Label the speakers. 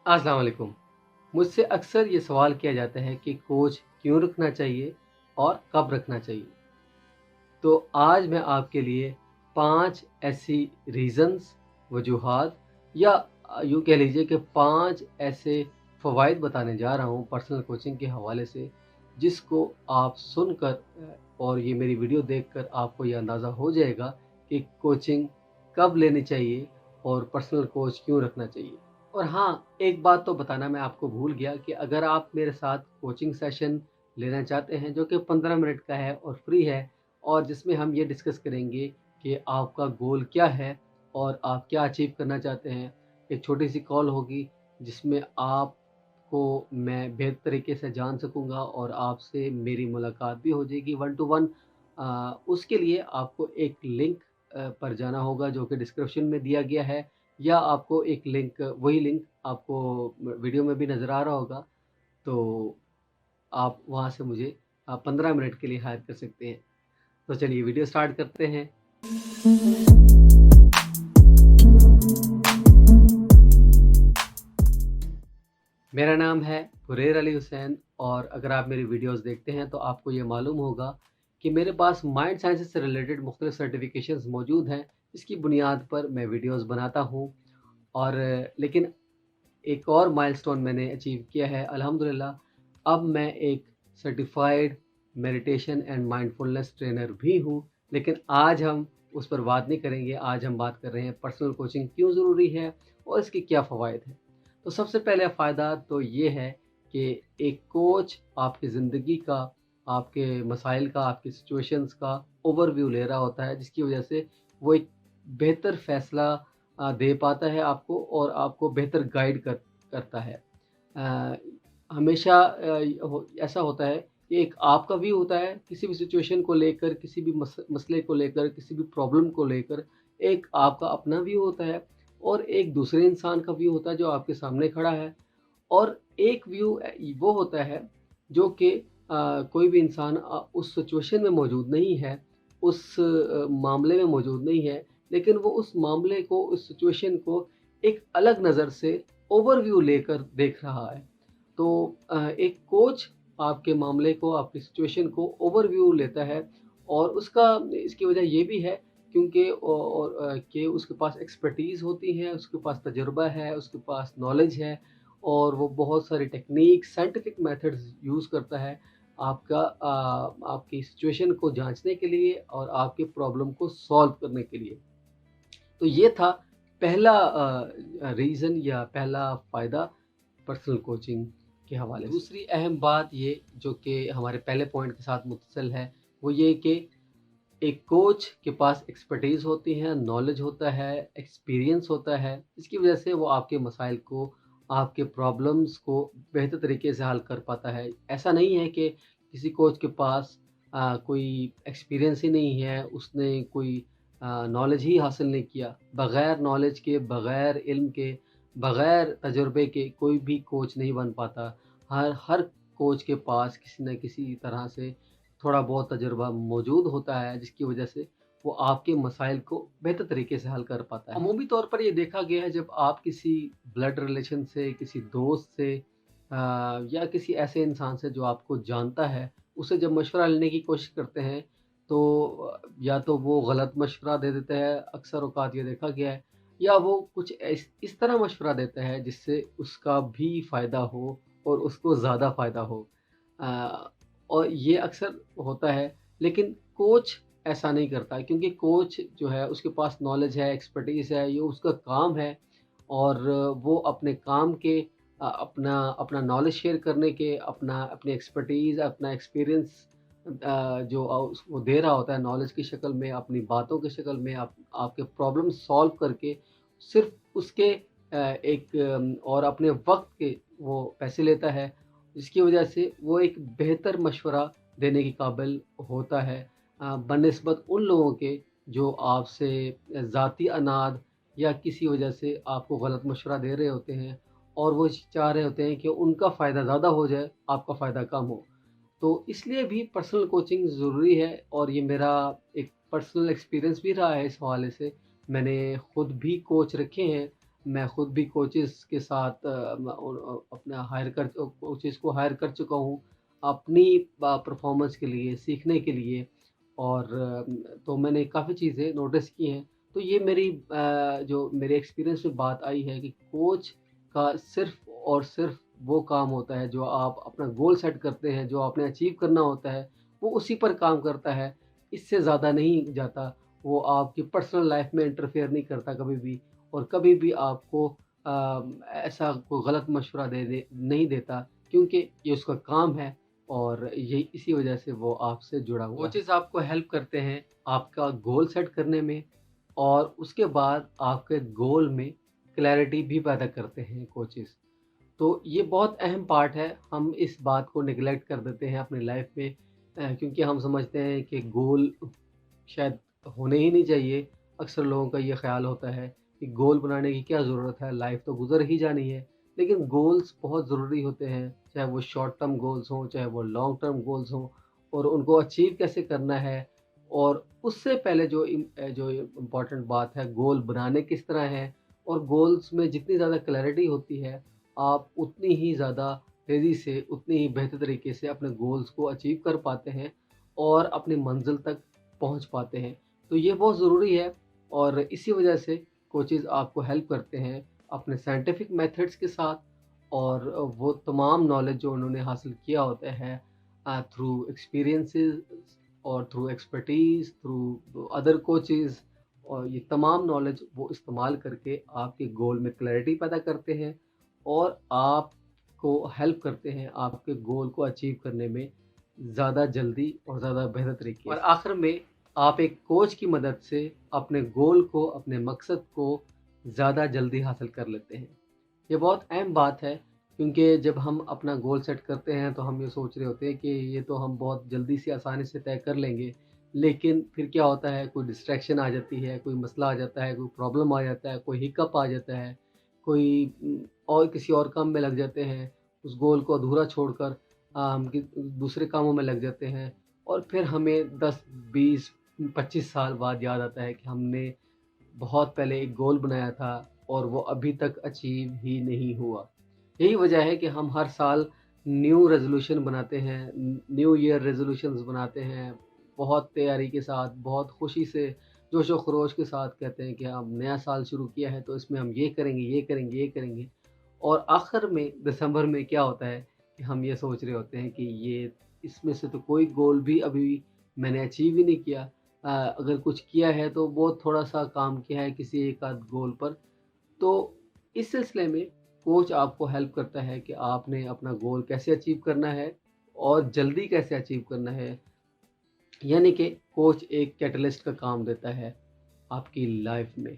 Speaker 1: अस्सलाम वालेकुम। मुझसे अक्सर ये सवाल किया जाता है कि कोच क्यों रखना चाहिए और कब रखना चाहिए। तो आज मैं आपके लिए 5 ऐसी रीज़न्स, वजूहात या यूँ कह लीजिए कि 5 ऐसे फ़वाइद बताने जा रहा हूँ पर्सनल कोचिंग के हवाले से, जिसको आप सुनकर और ये मेरी वीडियो देखकर आपको ये अंदाज़ा हो जाएगा कि कोचिंग कब लेनी चाहिए और पर्सनल कोच क्यों रखना चाहिए। और हाँ, एक बात तो बताना मैं आपको भूल गया कि अगर आप मेरे साथ कोचिंग सेशन लेना चाहते हैं जो कि 15 मिनट का है और फ्री है, और जिसमें हम ये डिस्कस करेंगे कि आपका गोल क्या है और आप क्या अचीव करना चाहते हैं। एक छोटी सी कॉल होगी जिसमें आपको मैं बेहतर तरीके से जान सकूंगा और आपसे मेरी मुलाकात भी हो जाएगी वन टू वन। उसके लिए आपको एक लिंक पर जाना होगा जो कि डिस्क्रिप्शन में दिया गया है, या आपको एक लिंक, वही लिंक आपको वीडियो में भी नज़र आ रहा होगा। तो आप वहाँ से मुझे 15 मिनट के लिए हायर कर सकते हैं। तो चलिए वीडियो स्टार्ट करते हैं। मेरा नाम है हुरैर अली हुसैन, और अगर आप मेरी वीडियोस देखते हैं तो आपको ये मालूम होगा कि मेरे पास माइंड साइंसेस से रिलेटेड मुख्तलिफ सर्टिफिकेशंस मौजूद हैं, जिसकी बुनियाद पर मैं वीडियोस बनाता हूँ। और लेकिन एक और माइलस्टोन मैंने अचीव किया है अल्हम्दुलिल्लाह। अब मैं एक certified meditation and mindfulness trainer भी हूँ। लेकिन आज हम उस पर बात नहीं करेंगे। आज हम बात कर रहे हैं पर्सनल कोचिंग क्यों ज़रूरी है और इसके क्या फ़वाइद हैं। तो सबसे पहले फ़ायदा तो ये है कि एक कोच आपकी ज़िंदगी का, आपके मसाइल का, आपकी सिचुएशंस का ओवरव्यू ले रहा होता है, जिसकी वजह से वो एक बेहतर फ़ैसला दे पाता है आपको और आपको बेहतर गाइड करता है। अ, हमेशा ऐसा होता है कि एक आपका व्यू होता है किसी भी सिचुएशन को लेकर, किसी भी मसले को लेकर, किसी भी प्रॉब्लम को लेकर। एक आपका अपना व्यू होता है और एक दूसरे इंसान का व्यू होता है जो आपके सामने खड़ा है। और एक व्यू वो होता है जो कि कोई भी इंसान उस सिचुएशन में मौजूद नहीं है, उस मामले में मौजूद नहीं है, लेकिन वो उस मामले को, उस सिचुएशन को एक अलग नज़र से ओवरव्यू लेकर देख रहा है। तो एक कोच आपके मामले को, आपकी सिचुएशन को ओवरव्यू लेता है, और उसका इसकी वजह ये भी है क्योंकि कि उसके पास एक्सपर्टीज़ होती है, उसके पास तजुर्बा है, उसके पास नॉलेज है, और वो बहुत सारी टेक्निक, साइंटिफिक मेथड्स यूज़ करता है आपकी सिचुएशन को जांचने के लिए और आपके प्रॉब्लम को सॉल्व करने के लिए। तो ये था पहला रीज़न या पहला फ़ायदा पर्सनल कोचिंग के हवाले से। दूसरी अहम बात ये जो कि हमारे पहले पॉइंट के साथ मुत्तसिल है, वो ये कि एक कोच के पास एक्सपर्टीज़ होती है, नॉलेज होता है, एक्सपीरियंस होता है, जिसकी वजह से वो आपके मसाइल को, आपके प्रॉब्लम्स को बेहतर तरीके से हल कर पाता है। ऐसा नहीं है कि किसी कोच के पास कोई एक्सपीरियंस ही नहीं है, उसने कोई नॉलेज ही हासिल नहीं किया। बग़ैर नॉलेज के, बग़ैर इल्म के, बग़ैर तजुर्बे के कोई भी कोच नहीं बन पाता। हर कोच के पास किसी न किसी तरह से थोड़ा बहुत तजुर्बा मौजूद होता है, जिसकी वजह से वो आपके मसाइल को बेहतर तरीके से हल कर पाता है। अमूमी तौर पर ये देखा गया है, जब आप किसी ब्लड रिलेशन से, किसी दोस्त से या किसी ऐसे इंसान से जो आपको जानता है, उससे जब मशवरा लेने की कोशिश करते हैं, तो या तो वो गलत मशवरा दे देता है, अक्सर औक़ात ये देखा गया है, या वो कुछ इस तरह मशवरा देता है जिससे उसका भी फ़ायदा हो और उसको ज़्यादा फ़ायदा हो। अ, और ये अक्सर होता है, लेकिन कोच ऐसा नहीं करता, क्योंकि कोच जो है उसके पास नॉलेज है, एक्सपर्टीज़ है, ये उसका काम है, और वो अपने काम के अपना अपना नॉलेज शेयर करने के, अपनी एक्सपर्टीज़, अपना एक्सपीरियंस जो वो दे रहा होता है नॉलेज की शक्ल में, अपनी बातों की शक्ल में, आपके प्रॉब्लम सॉल्व करके, सिर्फ़ उसके एक और अपने वक़्त के वो पैसे लेता है, जिसकी वजह से वो एक बेहतर मशवरा देने के काबिल होता है बनिस्बत उन लोगों के जो आपसे ज़ाती अनाद या किसी वजह से आपको गलत मशवरा दे रहे होते हैं, और वो चाह रहे होते हैं कि उनका फ़ायदा ज़्यादा हो जाए, आपका फ़ायदा कम हो। तो इसलिए भी पर्सनल कोचिंग ज़रूरी है, और ये मेरा एक पर्सनल एक्सपीरियंस भी रहा है इस हवाले से। मैंने खुद भी कोच रखे हैं मैं खुद भी कोचेस के साथ अपना कोचेस को हायर कर चुका हूँ अपनी परफॉर्मेंस के लिए, सीखने के लिए। और तो मैंने काफ़ी चीज़ें नोटिस की हैं। तो ये जो मेरे एक्सपीरियंस में बात आई है कि कोच का सिर्फ़ और सिर्फ़ वो काम होता है जो आप अपना गोल सेट करते हैं, जो आपने अचीव करना होता है, वो उसी पर काम करता है, इससे ज़्यादा नहीं जाता। वो आपकी पर्सनल लाइफ़ में इंटरफेयर नहीं करता कभी भी, और कभी भी आपको ऐसा कोई गलत मशवरा दे नहीं देता, क्योंकि ये उसका काम है और ये इसी वजह से वो आपसे जुड़ा हुआ है। कोचेज़ आपको हेल्प करते हैं आपका गोल सेट करने में, और उसके बाद आपके गोल में क्लैरिटी भी पैदा करते हैं कोचेज़। तो ये बहुत अहम पार्ट है, हम इस बात को नेग्लेक्ट कर देते हैं अपनी लाइफ़ में, क्योंकि हम समझते हैं कि गोल शायद होने ही नहीं चाहिए। अक्सर लोगों का ये ख़्याल होता है कि गोल बनाने की क्या ज़रूरत है, लाइफ़ तो गुज़र ही जानी है। लेकिन गोल्स बहुत ज़रूरी होते हैं, चाहे वो शॉर्ट टर्म गोल्स हों, चाहे वो लॉन्ग टर्म गोल्स हों, और उनको अचीव कैसे करना है। और उससे पहले जो इम्पोर्टेंट बात है, गोल बनाने किस तरह है, और गोल्स में जितनी ज़्यादा क्लैरिटी होती है, आप उतनी ही ज़्यादा तेज़ी से, उतनी ही बेहतर तरीके से अपने गोल्स को अचीव कर पाते हैं और अपनी मंज़िल तक पहुँच पाते हैं। तो ये बहुत ज़रूरी है, और इसी वजह से कोचेज़ आपको हेल्प करते हैं अपने साइंटिफिक मेथड्स के साथ, और वो तमाम नॉलेज जो उन्होंने हासिल किया होता है थ्रू एक्सपीरियंसेस और through expertise, through other coaches, और ये तमाम नॉलेज वो इस्तेमाल करके आपके गोल में क्लैरिटी पैदा करते हैं और आपको हेल्प करते हैं आपके गोल को अचीव करने में ज़्यादा जल्दी और ज़्यादा बेहतर तरीके से। और आखिर में आप एक कोच की मदद से अपने गोल को, अपने मकसद को ज़्यादा जल्दी हासिल कर लेते हैं। ये बहुत अहम बात है, क्योंकि जब हम अपना गोल सेट करते हैं तो हम ये सोच रहे होते हैं कि ये तो हम बहुत जल्दी से, आसानी से तय कर लेंगे। लेकिन फिर क्या होता है, कोई डिस्ट्रैक्शन आ जाती है, कोई मसला आ जाता है, कोई प्रॉब्लम आ जाता है, कोई हिकअप आ जाता है, और किसी और काम में लग जाते हैं, उस गोल को अधूरा छोड़कर हम दूसरे कामों में लग जाते हैं, और फिर हमें 10, 20, 25 साल बाद याद आता है कि हमने बहुत पहले एक गोल बनाया था और वो अभी तक अचीव ही नहीं हुआ। यही वजह है कि हम हर साल न्यू रेज़ोल्यूशन बनाते हैं, न्यू ईयर रेज़ोल्यूशंस बनाते हैं, बहुत तैयारी के साथ, बहुत खुशी से, जोश व खरोश के साथ कहते हैं कि हम नया साल शुरू किया है तो इसमें हम ये करेंगे, ये करेंगे, ये करेंगे। और आखिर में दिसंबर में क्या होता है कि हम ये सोच रहे होते हैं कि ये इसमें से तो कोई गोल भी अभी मैंने अचीव ही नहीं किया। अगर कुछ किया है तो बहुत थोड़ा-सा काम किया है किसी एक आध गोल पर। तो इस सिलसिले में कोच आपको हेल्प करता है कि आपने अपना गोल कैसे अचीव करना है और जल्दी कैसे अचीव करना है। यानी कि कोच एक कैटलिस्ट का काम देता है आपकी लाइफ में।